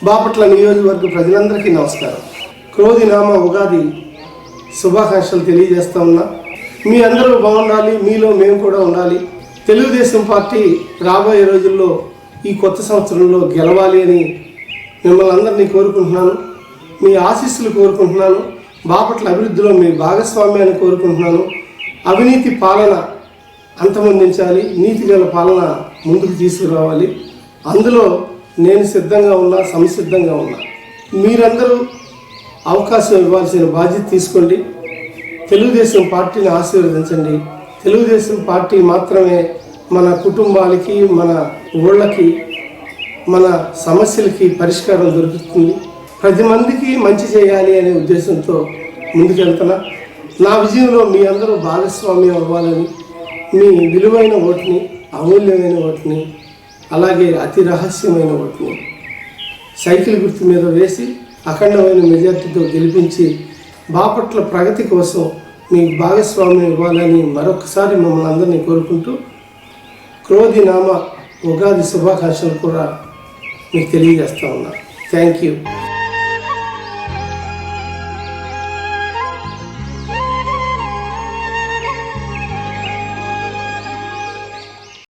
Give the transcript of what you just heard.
బాపట్ల నియోజకవర్గ ప్రజలందరికీ నమస్కారం. క్రోధినామ ఉగాది శుభాకాంక్షలు తెలియజేస్తా ఉన్నా. మీ అందరూ బాగుండాలి, మీలో మేము కూడా ఉండాలి. తెలుగుదేశం పార్టీ రాబోయే రోజుల్లో ఈ కొత్త సంవత్సరంలో గెలవాలి అని మిమ్మల్ని అందరినీ కోరుకుంటున్నాను. మీ ఆశీస్సులు కోరుకుంటున్నాను. బాపట్ల అభివృద్ధిలో మీ భాగస్వామ్యాన్ని కోరుకుంటున్నాను. అవినీతి పాలన అంతమొందించాలి, నీతిగల పాలన ముందుకు తీసుకురావాలి. అందులో నేను సిద్ధంగా ఉన్నా, సంసిద్ధంగా ఉన్నా. మీరందరూ అవకాశం ఇవ్వాల్సిన బాధ్యత తీసుకోండి. తెలుగుదేశం పార్టీని ఆశీర్వదించండి. తెలుగుదేశం పార్టీ మాత్రమే మన కుటుంబాలకి, మన ఊళ్ళకి, మన సమస్యలకి పరిష్కారం దొరుకుతుంది. 10 మందికి మంచి చేయాలి అనే ఉద్దేశంతో ముందుకెళ్తున్నా. నా విజయంలో మీ అందరూ భాగస్వామ్యం అవ్వాలని, మీ విలువైన ఓటుని, అమూల్యమైన ఓటుని, అలాగే అతి రహస్యమైన ఓటుని సైకిల్ గుర్తు మీద వేసి అఖండమైన మెజార్టీతో గెలిపించి బాపట్ల ప్రగతి కోసం మీకు భాగస్వామ్యం ఇవ్వాలని మరొకసారి మిమ్మల్ని అందరినీ కోరుకుంటూ క్రోధినామ ఉగాది శుభాకాంక్షలు కూడా మీకు తెలియజేస్తా ఉన్నా. Thank you.